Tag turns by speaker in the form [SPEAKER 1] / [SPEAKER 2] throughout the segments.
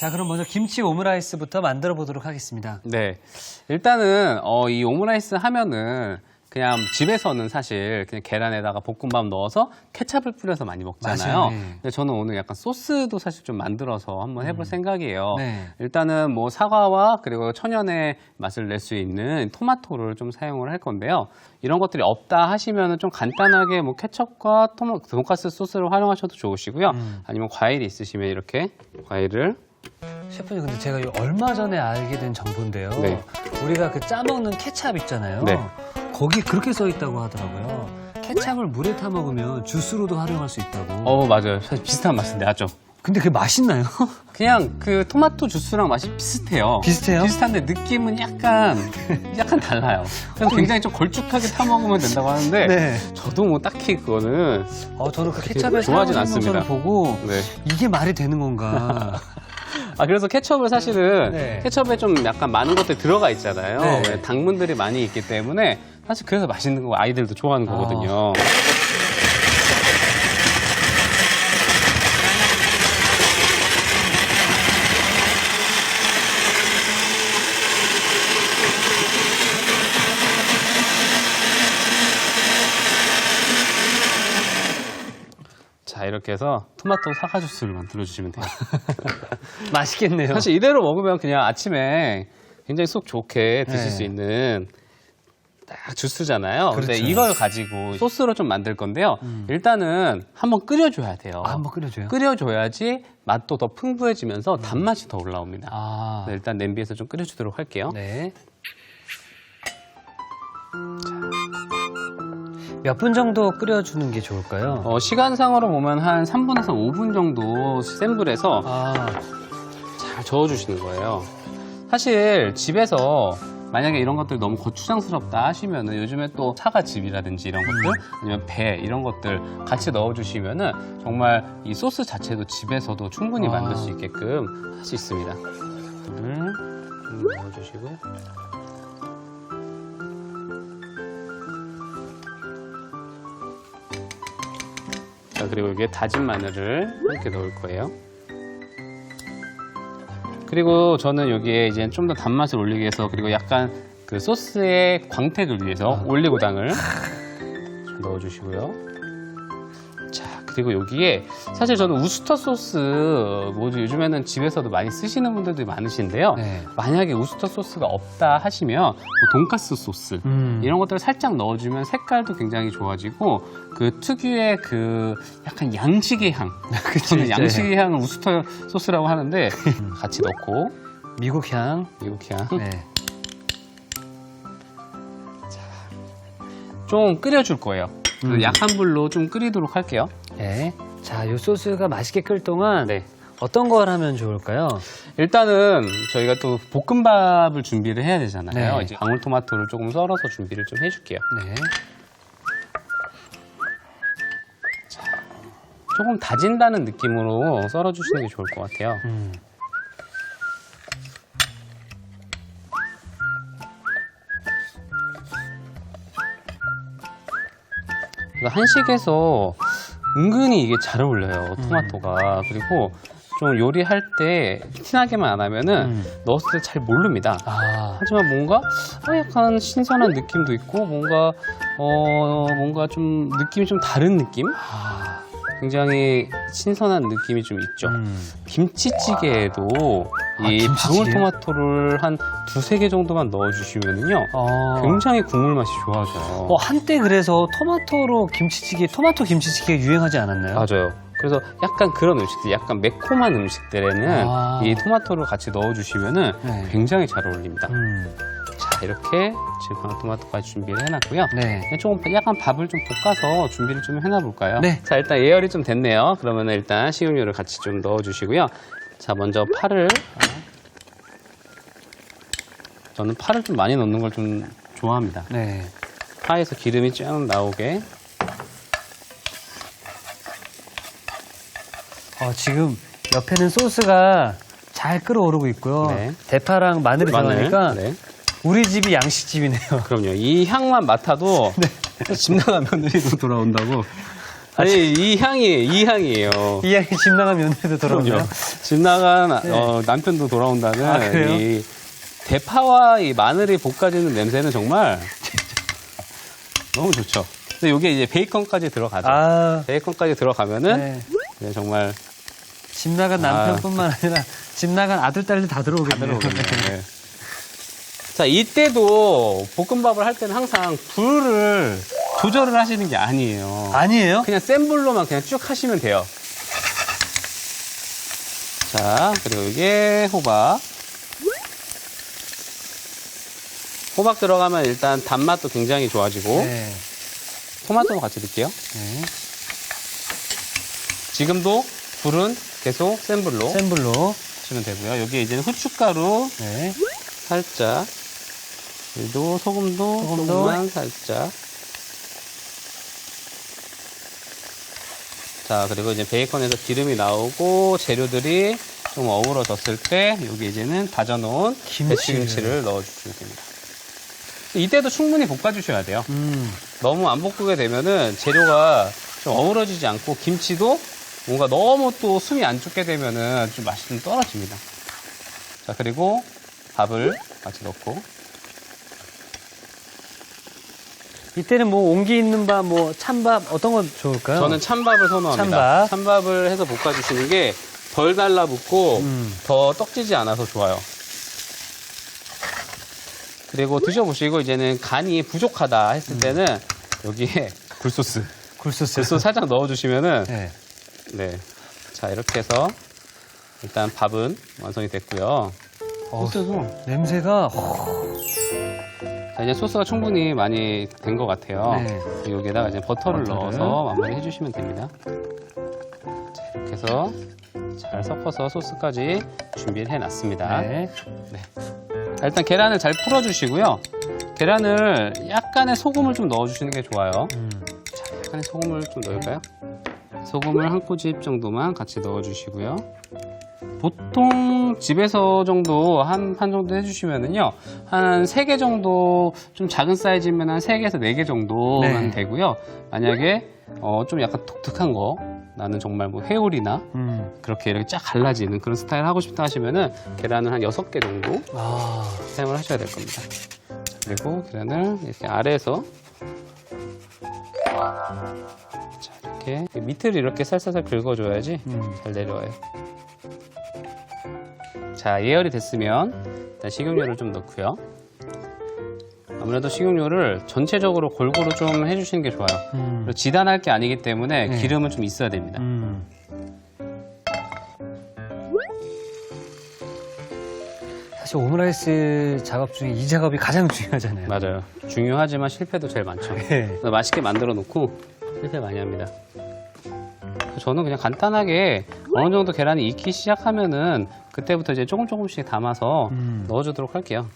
[SPEAKER 1] 자, 그럼 먼저 김치 오므라이스부터 만들어 보도록 하겠습니다.
[SPEAKER 2] 네. 일단은, 이 오므라이스 하면은 그냥 집에서는 사실 그냥 계란에다가 볶음밥 넣어서 케찹을 뿌려서 많이 먹잖아요.
[SPEAKER 1] 맞아요. 네.
[SPEAKER 2] 근데 저는 오늘 약간 소스도 사실 좀 만들어서 한번 해볼 생각이에요.
[SPEAKER 1] 네.
[SPEAKER 2] 일단은 뭐 사과와 그리고 천연의 맛을 낼 수 있는 토마토를 좀 사용을 할 건데요. 이런 것들이 없다 하시면은 좀 간단하게 뭐 케첩과 돈가스 소스를 활용하셔도 좋으시고요. 아니면 과일이 있으시면 이렇게 과일을
[SPEAKER 1] 셰프님, 근데 제가 얼마 전에 알게 된 정보인데요.
[SPEAKER 2] 네.
[SPEAKER 1] 우리가 그 짜먹는 케찹 있잖아요.
[SPEAKER 2] 네.
[SPEAKER 1] 거기 그렇게 써 있다고 하더라고요. 케찹을 물에 타 먹으면 주스로도 활용할 수 있다고.
[SPEAKER 2] 맞아요. 사실 비슷한 맛인데 하죠.
[SPEAKER 1] 근데 그게 맛있나요?
[SPEAKER 2] 그냥 그 토마토 주스랑 맛이 비슷해요.
[SPEAKER 1] 비슷해요?
[SPEAKER 2] 비슷한데 느낌은 약간 달라요. 그래서 굉장히 좀 걸쭉하게 타 먹으면 된다고 하는데
[SPEAKER 1] 네.
[SPEAKER 2] 저도 뭐 딱히 그거는
[SPEAKER 1] 저는 그 케찹에
[SPEAKER 2] 좋아하진
[SPEAKER 1] 사용하는
[SPEAKER 2] 않습니다.
[SPEAKER 1] 것을 보고
[SPEAKER 2] 네.
[SPEAKER 1] 이게 말이 되는 건가.
[SPEAKER 2] 그래서 케첩을 사실은
[SPEAKER 1] 네.
[SPEAKER 2] 케첩에 좀 약간 많은 것들이 들어가 있잖아요.
[SPEAKER 1] 네.
[SPEAKER 2] 왜 당분들이 많이 있기 때문에 사실 그래서 맛있는 거 아이들도 좋아하는 거거든요. 자, 이렇게 해서 토마토 사과 주스를 만들어주시면 돼요.
[SPEAKER 1] 맛있겠네요.
[SPEAKER 2] 사실 이대로 먹으면 그냥 아침에 굉장히 속 좋게 드실
[SPEAKER 1] 네.
[SPEAKER 2] 수 있는 딱 주스잖아요. 근데
[SPEAKER 1] 그렇죠.
[SPEAKER 2] 이걸 가지고 소스로 좀 만들 건데요. 일단은 한번 끓여줘야 돼요.
[SPEAKER 1] 한번 끓여줘요.
[SPEAKER 2] 끓여줘야지 맛도 더 풍부해지면서 단맛이 더 올라옵니다. 네, 일단 냄비에서 좀 끓여주도록 할게요.
[SPEAKER 1] 네. 몇 분 정도 끓여주는 게 좋을까요?
[SPEAKER 2] 시간상으로 보면 한 3분에서 5분 정도 센 불에서 잘 저어주시는 거예요. 사실 집에서 만약에 이런 것들 너무 고추장스럽다 하시면은 요즘에 또 사과즙이라든지 이런 것들 아니면 배 이런 것들 같이 넣어주시면은 정말 이 소스 자체도 집에서도 충분히 만들 수 있게끔 할 수 있습니다. 물을 넣어주시고 자, 그리고 여기에 다진 마늘을 이렇게 넣을 거예요. 그리고 저는 여기에 이제 좀 더 단맛을 올리기 위해서 그리고 약간 그 소스의 광택을 위해서 올리고당을 좀 넣어주시고요. 자, 그리고 여기에 사실 저는 우스터 소스 뭐 요즘에는 집에서도 많이 쓰시는 분들도 많으신데요.
[SPEAKER 1] 네.
[SPEAKER 2] 만약에 우스터 소스가 없다 하시면 뭐 돈가스 소스 이런 것들을 살짝 넣어주면 색깔도 굉장히 좋아지고 그 특유의 그 약간 양식의 향 저는 양식의 향을 우스터 소스라고 하는데 같이 넣고
[SPEAKER 1] 미국 향.
[SPEAKER 2] 미국향
[SPEAKER 1] 네.
[SPEAKER 2] 좀 끓여줄 거예요. 약한 불로 좀 끓이도록 할게요.
[SPEAKER 1] 네. 자, 이 소스가 맛있게 끓 동안
[SPEAKER 2] 네.
[SPEAKER 1] 어떤 걸 하면 좋을까요?
[SPEAKER 2] 일단은 저희가 또 볶음밥을 준비를 해야 되잖아요.
[SPEAKER 1] 네.
[SPEAKER 2] 이제 방울토마토를 조금 썰어서 준비를 좀 해줄게요.
[SPEAKER 1] 네.
[SPEAKER 2] 조금 다진다는 느낌으로 썰어주시는 게 좋을 것 같아요. 한식에서 은근히 이게 잘 어울려요, 토마토가. 그리고 좀 요리할 때 티나게만 안 하면은 넣었을 때 잘 모릅니다. 하지만 뭔가 약간 신선한 느낌도 있고 뭔가 좀 느낌이 좀 다른 느낌? 굉장히 신선한 느낌이 좀 있죠. 김치찌개에도 이
[SPEAKER 1] 김치찌개요?
[SPEAKER 2] 방울토마토를 한 두세 개 정도만 넣어주시면은요. 굉장히 국물 맛이 좋아져요.
[SPEAKER 1] 한때 그래서 토마토 김치찌개 유행하지 않았나요?
[SPEAKER 2] 맞아요. 그래서 약간 그런 음식들, 약간 매콤한 음식들에는 이 토마토를 같이 넣어주시면은
[SPEAKER 1] 네.
[SPEAKER 2] 굉장히 잘 어울립니다. 자, 이렇게 지금 방울토마토까지 준비를 해놨고요.
[SPEAKER 1] 네.
[SPEAKER 2] 조금 약간 밥을 좀 볶아서 준비를 좀 해놔볼까요?
[SPEAKER 1] 네.
[SPEAKER 2] 자, 일단 예열이 좀 됐네요. 그러면 일단 식용유를 같이 좀 넣어주시고요. 자, 먼저 파를 저는 파를 좀 많이 넣는 걸 좀 좋아합니다.
[SPEAKER 1] 네.
[SPEAKER 2] 파에서 기름이 쭉 나오게.
[SPEAKER 1] 지금 옆에는 소스가 잘 끓어오르고 있고요.
[SPEAKER 2] 네.
[SPEAKER 1] 대파랑 마늘이 들어가니까
[SPEAKER 2] 네.
[SPEAKER 1] 우리 집이 양식집이네요.
[SPEAKER 2] 그럼요. 이 향만 맡아도 집 나간 며느리도 돌아온다고. 아니, 이 향이에요.
[SPEAKER 1] 이 향이 집 나간 며느리도 돌아오나요?
[SPEAKER 2] 집 나간
[SPEAKER 1] 네.
[SPEAKER 2] 남편도 돌아온다는
[SPEAKER 1] 그래요?
[SPEAKER 2] 이 대파와 이 마늘이 볶아지는 냄새는 정말 너무 좋죠. 근데 이게 이제 베이컨까지 들어가죠. 베이컨까지 들어가면은
[SPEAKER 1] 네.
[SPEAKER 2] 네, 정말
[SPEAKER 1] 집 나간 남편뿐만 아니라 집 나간 아들, 딸들 다 들어오겠네요.
[SPEAKER 2] 네. 자, 이때도 볶음밥을 할 때는 항상 불을 조절을 하시는 게 아니에요.
[SPEAKER 1] 아니에요?
[SPEAKER 2] 그냥 센 불로만 그냥 쭉 하시면 돼요. 자, 그리고 이게 호박. 호박 들어가면 일단 단맛도 굉장히 좋아지고
[SPEAKER 1] 네.
[SPEAKER 2] 토마토도 같이 넣을게요.
[SPEAKER 1] 네.
[SPEAKER 2] 지금도 불은 계속 센 불로
[SPEAKER 1] 센 불로.
[SPEAKER 2] 하시면 되고요. 여기에 이제 후춧가루
[SPEAKER 1] 네.
[SPEAKER 2] 살짝, 그리고 소금도 조금만 살짝. 자, 그리고 이제 베이컨에서 기름이 나오고 재료들이 좀 어우러졌을 때 여기 이제는 다져놓은 배추김치를 넣어주시면 됩니다. 이때도 충분히 볶아주셔야 돼요. 너무 안 볶게 되면은 재료가 좀 어우러지지 않고 김치도 뭔가 너무 또 숨이 안 죽게 되면은 좀 맛이 좀 떨어집니다. 자, 그리고 밥을 같이 넣고.
[SPEAKER 1] 이때는 뭐 온기 있는 밥, 뭐 찬밥 어떤 건 좋을까요?
[SPEAKER 2] 저는 찬밥을 선호합니다. 찬밥을 해서 볶아주시는 게 덜 달라붙고 더 떡지지 않아서 좋아요. 그리고 드셔보시고 이제는 간이 부족하다 했을 때는 여기에 굴소스 살짝 넣어주시면은
[SPEAKER 1] 네.
[SPEAKER 2] 네. 자, 이렇게 해서 일단 밥은 완성이 됐고요. 소스도
[SPEAKER 1] 냄새가
[SPEAKER 2] 자, 이제 소스가 충분히 많이 된 것 같아요.
[SPEAKER 1] 네.
[SPEAKER 2] 여기에다가 이제 버터를 넣어서 마무리 해주시면 됩니다. 자, 이렇게 해서 잘 섞어서 소스까지 준비를 해놨습니다.
[SPEAKER 1] 네.
[SPEAKER 2] 네. 자, 일단 계란을 잘 풀어주시고요. 계란을 약간의 소금을 좀 넣어주시는 게 좋아요. 자, 약간의 소금을 좀 넣을까요? 소금을 한 꼬집 정도만 같이 넣어주시고요. 보통 집에서 정도 한 판 정도 해주시면은요, 한 3개 정도, 좀 작은 사이즈면 한 3개에서 4개 정도만
[SPEAKER 1] 네.
[SPEAKER 2] 되고요. 만약에 좀 약간 독특한 거, 나는 정말 뭐 회오리나 그렇게 이렇게 쫙 갈라지는 그런 스타일 하고 싶다 하시면은 계란을 한 6개 정도 사용을 하셔야 될 겁니다. 그리고 계란을 이렇게 아래에서 자, 이렇게 밑을 이렇게 살살살 긁어줘야지 잘 내려와요. 자, 예열이 됐으면 일단 식용유를 좀 넣고요. 아무래도 식용유를 전체적으로 골고루 좀 해주시는 게 좋아요. 그리고 지단할 게 아니기 때문에
[SPEAKER 1] 네.
[SPEAKER 2] 기름은 좀 있어야 됩니다.
[SPEAKER 1] 사실 오므라이스 작업 중에 이 작업이 가장 중요하잖아요.
[SPEAKER 2] 맞아요. 중요하지만 실패도 제일 많죠.
[SPEAKER 1] 네.
[SPEAKER 2] 그래서 맛있게 만들어 놓고 실패 많이 합니다. 저는 그냥 간단하게 어느 정도 계란이 익기 시작하면은 그때부터 이제 조금씩 담아서 넣어주도록 할게요.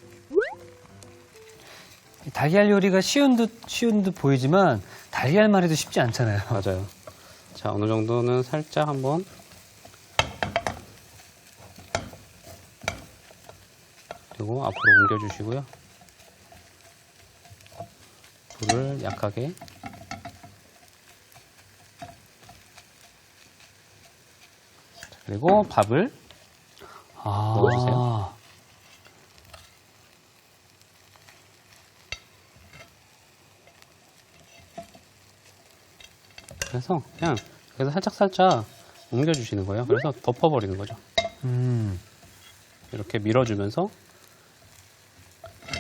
[SPEAKER 1] 달걀 요리가 쉬운 듯 보이지만 달걀만 해도 쉽지 않잖아요.
[SPEAKER 2] 맞아요. 자, 어느 정도는 살짝 한번 그리고 앞으로 옮겨주시고요. 불을 약하게 그리고 밥을 넣어주세요. 그래서 그냥 여기서 살짝 옮겨주시는 거예요. 그래서 덮어버리는 거죠. 이렇게 밀어주면서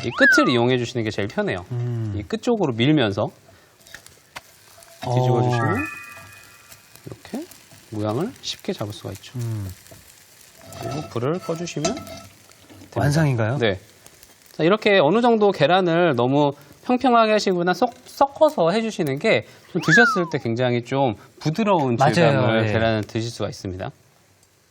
[SPEAKER 2] 이 끝을 이용해 주시는 게 제일 편해요. 이 끝 쪽으로 밀면서 뒤집어 주시면 이렇게 모양을 쉽게 잡을 수가 있죠. 그리고 불을 꺼주시면 됩니다.
[SPEAKER 1] 완성인가요?
[SPEAKER 2] 네. 자, 이렇게 어느 정도 계란을 너무 평평하게 하시거나 섞어서 해주시는 게 좀 드셨을 때 굉장히 좀 부드러운 질감을
[SPEAKER 1] 네.
[SPEAKER 2] 계란을 드실 수가 있습니다.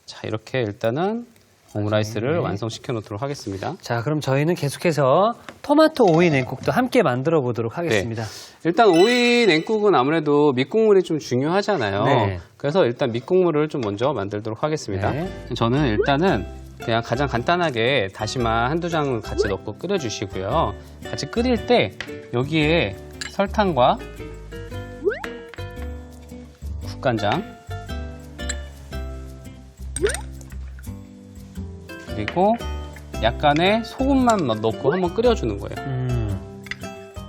[SPEAKER 2] 자, 이렇게 일단은 오므라이스를 완성시켜 놓도록 하겠습니다.
[SPEAKER 1] 자, 그럼 저희는 계속해서 토마토 오이 냉국도 함께 만들어 보도록 하겠습니다.
[SPEAKER 2] 일단 오이 냉국은 아무래도 밑국물이 좀 중요하잖아요.
[SPEAKER 1] 네.
[SPEAKER 2] 그래서 일단 밑국물을 좀 먼저 만들도록 하겠습니다.
[SPEAKER 1] 네.
[SPEAKER 2] 저는 일단은 그냥 가장 간단하게 다시마 한두 장 같이 넣고 끓여주시고요. 같이 끓일 때 여기에 설탕과 국간장, 그리고 약간의 소금만 넣고 한번 끓여주는 거예요.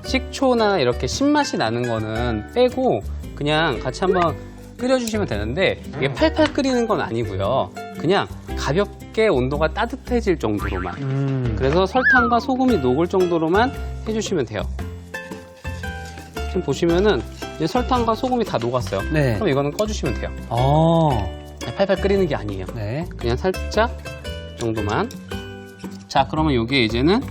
[SPEAKER 2] 식초나 이렇게 신맛이 나는 거는 빼고 그냥 같이 한번 끓여주시면 되는데 이게 팔팔 끓이는 건 아니고요. 그냥 가볍게 온도가 따뜻해질 정도로만. 그래서 설탕과 소금이 녹을 정도로만 해주시면 돼요. 지금 보시면은 이제 설탕과 소금이 다 녹았어요.
[SPEAKER 1] 네.
[SPEAKER 2] 그럼 이거는 꺼주시면 돼요. 팔팔 끓이는 게 아니에요.
[SPEAKER 1] 네.
[SPEAKER 2] 그냥 살짝 정도만. 자, 그러면 여기에 이제는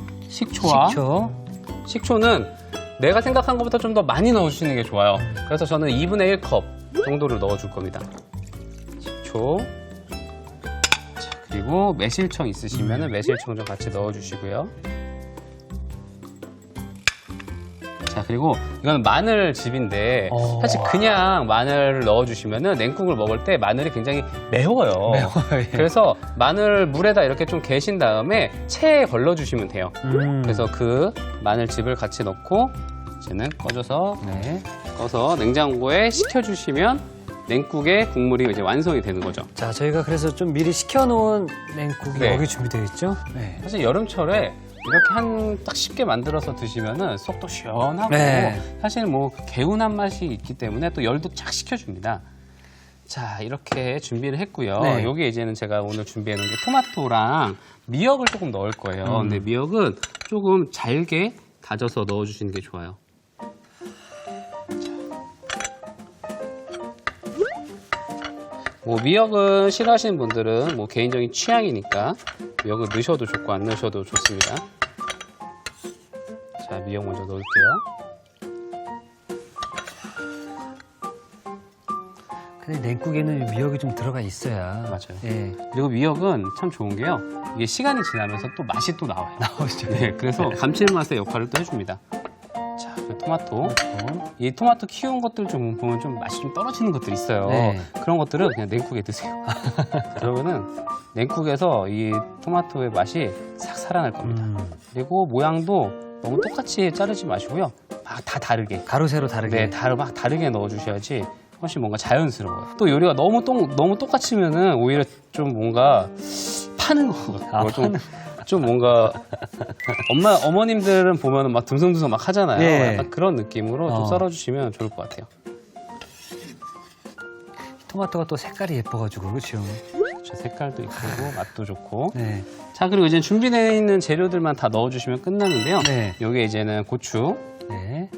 [SPEAKER 2] 식초는 내가 생각한 것보다 좀 더 많이 넣어주시는 게 좋아요. 그래서 저는 2분의 1컵 정도를 넣어줄 겁니다. 식초. 자, 그리고 매실청 있으시면 매실청 좀 같이 넣어주시고요. 자, 그리고 이건 마늘즙인데 사실 그냥 마늘을 넣어주시면은 냉국을 먹을 때 마늘이 굉장히 매워요.
[SPEAKER 1] 예.
[SPEAKER 2] 그래서 마늘 물에다 이렇게 좀 개신 다음에 체에 걸러주시면 돼요. 그래서 그 마늘즙을 같이 넣고 이제는 꺼져서
[SPEAKER 1] 네.
[SPEAKER 2] 꺼서 냉장고에 식혀주시면 냉국의 국물이 이제 완성이 되는 거죠.
[SPEAKER 1] 자, 저희가 그래서 좀 미리 식혀놓은 냉국이
[SPEAKER 2] 네.
[SPEAKER 1] 여기 준비되어 있죠? 네.
[SPEAKER 2] 사실 여름철에 이렇게 딱 쉽게 만들어서 드시면은 속도 시원하고
[SPEAKER 1] 네.
[SPEAKER 2] 사실 뭐 개운한 맛이 있기 때문에 또 열도 착 식혀줍니다. 자, 이렇게 준비를 했고요.
[SPEAKER 1] 네.
[SPEAKER 2] 여기에 이제는 제가 오늘 준비해 놓은 게 토마토랑 미역을 조금 넣을 거예요. 근데 미역은 조금 잘게 다져서 넣어주시는 게 좋아요. 뭐 미역은 싫어하시는 분들은 뭐 개인적인 취향이니까 미역을 넣으셔도 좋고 안 넣으셔도 좋습니다. 자, 미역 먼저 넣을게요.
[SPEAKER 1] 근데 냉국에는 미역이 좀 들어가 있어야.
[SPEAKER 2] 맞아요.
[SPEAKER 1] 예.
[SPEAKER 2] 그리고 미역은 참 좋은 게요. 이게 시간이 지나면서 또 맛이 또 나와요.
[SPEAKER 1] 나오죠.
[SPEAKER 2] 네, 그래서 감칠맛의 역할을 또 해줍니다. 자, 그 토마토. 이 토마토 키운 것들 좀 보면 좀 맛이 좀 떨어지는 것들이 있어요.
[SPEAKER 1] 네.
[SPEAKER 2] 그런 것들은 그냥 냉국에 드세요. 그러면은 냉국에서 이 토마토의 맛이 싹 살아날 겁니다. 그리고 모양도 너무 똑같이 자르지 마시고요. 막 다 다르게.
[SPEAKER 1] 가로 세로 다르게.
[SPEAKER 2] 네, 막 다르게 넣어주셔야지 훨씬 뭔가 자연스러워요. 또 요리가 너무 똑같으면은 오히려 좀 뭔가 파는 것 같고 좀 뭔가 어머님들은 보면은 막 듬성듬성 막 하잖아요.
[SPEAKER 1] 네.
[SPEAKER 2] 약간 그런 느낌으로 좀 썰어주시면 좋을 것 같아요.
[SPEAKER 1] 토마토가 또 색깔이 예뻐가지고 그렇죠.
[SPEAKER 2] 저 색깔도 있고 맛도 좋고.
[SPEAKER 1] 네.
[SPEAKER 2] 자, 그리고 이제 준비되어 있는 재료들만 다 넣어주시면 끝나는데요.
[SPEAKER 1] 네.
[SPEAKER 2] 여기에 이제는 고추.
[SPEAKER 1] 네.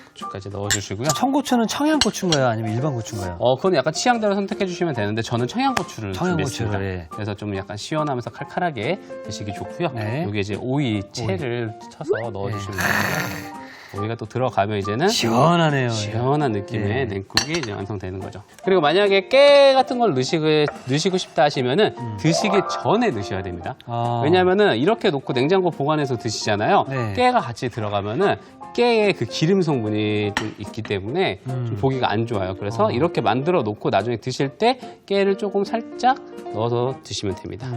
[SPEAKER 2] 고추까지 넣어주시고요.
[SPEAKER 1] 청고추는 청양고추인가요? 아니면 일반 고추인가요?
[SPEAKER 2] 그건 약간 취향대로 선택해 주시면 되는데 저는 청양고추를 준비했습니다.
[SPEAKER 1] 예.
[SPEAKER 2] 그래서 좀 약간 시원하면서 칼칼하게 드시기 좋고요.
[SPEAKER 1] 네.
[SPEAKER 2] 여기 이제 오이 채를 쳐서 넣어주시면 되고요. 오이가 또 들어가면 이제는
[SPEAKER 1] 시원하네요.
[SPEAKER 2] 시원한 느낌의
[SPEAKER 1] 네.
[SPEAKER 2] 냉국이 이제 완성되는 거죠. 그리고 만약에 깨 같은 걸 넣으시고 싶다 하시면은 드시기 전에 넣으셔야 됩니다. 왜냐면은 이렇게 놓고 냉장고 보관해서 드시잖아요.
[SPEAKER 1] 네.
[SPEAKER 2] 깨가 같이 들어가면은 깨에 그 기름 성분이 좀 있기 때문에 좀 보기가 안 좋아요. 그래서 이렇게 만들어 놓고 나중에 드실 때 깨를 조금 살짝 넣어서 드시면 됩니다.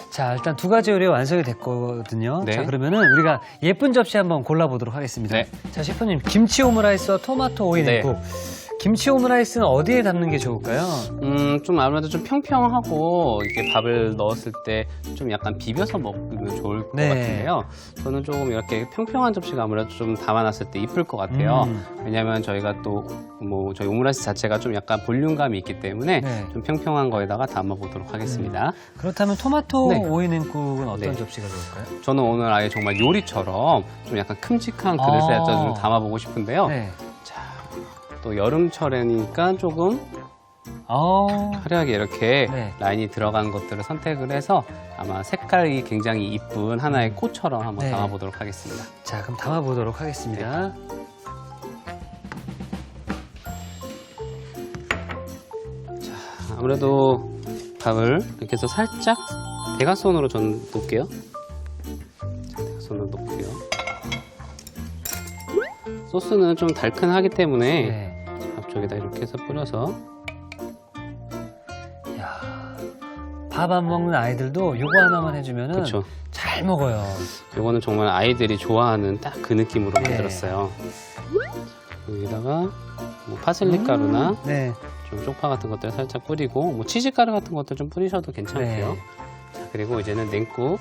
[SPEAKER 1] 자, 일단 두 가지 요리가 완성이 됐거든요.
[SPEAKER 2] 네.
[SPEAKER 1] 자, 그러면은 우리가 예쁜 접시 한번 골라보도록 하겠습니다.
[SPEAKER 2] 네.
[SPEAKER 1] 자, 셰프님, 김치 오므라이스와 토마토 오이
[SPEAKER 2] 네.
[SPEAKER 1] 냉국. 김치 오므라이스는 어디에 담는 게 좋을까요?
[SPEAKER 2] 좀 아무래도 좀 평평하고 이렇게 밥을 넣었을 때 좀 약간 비벼서 먹으면 좋을 것
[SPEAKER 1] 네.
[SPEAKER 2] 같은데요. 저는 조금 이렇게 평평한 접시가 아무래도 좀 담아놨을 때 이쁠 것 같아요. 왜냐하면 저희가 또 뭐 저희 오므라이스 자체가 좀 약간 볼륨감이 있기 때문에
[SPEAKER 1] 네.
[SPEAKER 2] 좀 평평한 거에다가 담아보도록 하겠습니다.
[SPEAKER 1] 그렇다면 토마토
[SPEAKER 2] 네.
[SPEAKER 1] 오이 냉국은 어떤
[SPEAKER 2] 네.
[SPEAKER 1] 접시가 좋을까요?
[SPEAKER 2] 저는 오늘 아예 정말 요리처럼 좀 약간 큼직한 그릇에 좀 담아보고 싶은데요.
[SPEAKER 1] 네.
[SPEAKER 2] 자, 또 여름철이니까 조금 화려하게 이렇게
[SPEAKER 1] 네.
[SPEAKER 2] 라인이 들어간 것들을 선택을 해서 아마 색깔이 굉장히 이쁜 하나의 꽃처럼 한번
[SPEAKER 1] 네.
[SPEAKER 2] 담아보도록 하겠습니다.
[SPEAKER 1] 자, 그럼 담아보도록 하겠습니다.
[SPEAKER 2] 아무래도 밥을 이렇게 해서 살짝 대각선으로 전 놓을게요. 자, 대각선으로 놓고요. 소스는 좀 달큰하기 때문에
[SPEAKER 1] 네.
[SPEAKER 2] 앞쪽에다 이렇게 해서 뿌려서
[SPEAKER 1] 밥 안 먹는 아이들도 요거 하나만 해주면은
[SPEAKER 2] 그렇죠.
[SPEAKER 1] 잘 먹어요.
[SPEAKER 2] 이거는 정말 아이들이 좋아하는 딱 그 느낌으로
[SPEAKER 1] 네.
[SPEAKER 2] 만들었어요. 여기다가 뭐 파슬리 가루나
[SPEAKER 1] 네.
[SPEAKER 2] 좀 쪽파 같은 것들 살짝 뿌리고 뭐 치즈 가루 같은 것들 좀 뿌리셔도 괜찮고요.
[SPEAKER 1] 네.
[SPEAKER 2] 자, 그리고 이제는 냉국.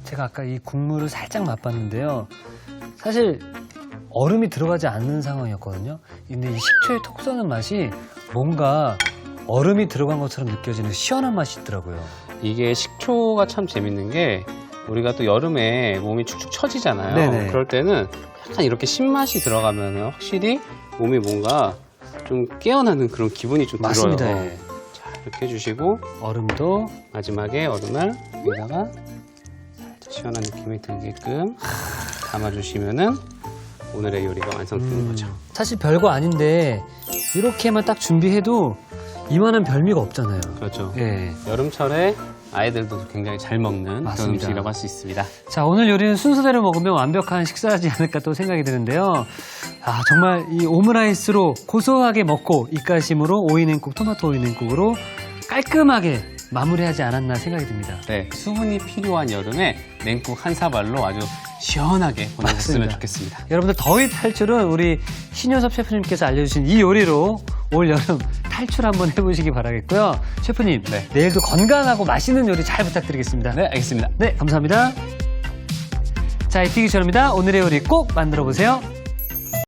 [SPEAKER 1] 제가 아까 이 국물을 살짝 맛봤는데요. 사실 얼음이 들어가지 않는 상황이었거든요. 근데 이 식초의 톡 쏘는 맛이 뭔가 얼음이 들어간 것처럼 느껴지는 시원한 맛이 있더라고요.
[SPEAKER 2] 이게 식초가 참 재밌는 게 우리가 또 여름에 몸이 축축 처지잖아요.
[SPEAKER 1] 네네.
[SPEAKER 2] 그럴 때는 약간 이렇게 신맛이 들어가면 확실히 몸이 뭔가 좀 깨어나는 그런 기분이 좀
[SPEAKER 1] 맞습니다.
[SPEAKER 2] 들어요.
[SPEAKER 1] 예.
[SPEAKER 2] 자, 이렇게 해주시고
[SPEAKER 1] 얼음도
[SPEAKER 2] 마지막에 얼음을 여기다가 살짝 시원한 느낌이 들게끔 담아주시면은 오늘의 요리가 완성되는 거죠.
[SPEAKER 1] 사실 별거 아닌데 이렇게만 딱 준비해도 이만한 별미가 없잖아요.
[SPEAKER 2] 그렇죠.
[SPEAKER 1] 예.
[SPEAKER 2] 여름철에 아이들도 굉장히 잘 먹는 그런
[SPEAKER 1] 맞습니다.
[SPEAKER 2] 음식이라고 할 수 있습니다.
[SPEAKER 1] 자, 오늘 요리는 순서대로 먹으면 완벽한 식사하지 않을까 또 생각이 드는데요. 아, 정말 이 오므라이스로 고소하게 먹고 입가심으로 오이냉국, 토마토 오이냉국으로 깔끔하게 마무리하지 않았나 생각이 듭니다.
[SPEAKER 2] 네, 수분이 필요한 여름에 냉국 한 사발로 아주 시원하게 보내셨으면
[SPEAKER 1] 맞습니다.
[SPEAKER 2] 좋겠습니다.
[SPEAKER 1] 여러분들 더위 탈출은 우리 신효섭 셰프님께서 알려주신 이 요리로 올 여름 탈출 한번 해보시기 바라겠고요. 셰프님,
[SPEAKER 2] 네.
[SPEAKER 1] 내일도 건강하고 맛있는 요리 잘 부탁드리겠습니다.
[SPEAKER 2] 네, 알겠습니다.
[SPEAKER 1] 네, 감사합니다. 자, 이티기쇼입니다. 오늘의 요리 꼭 만들어 보세요.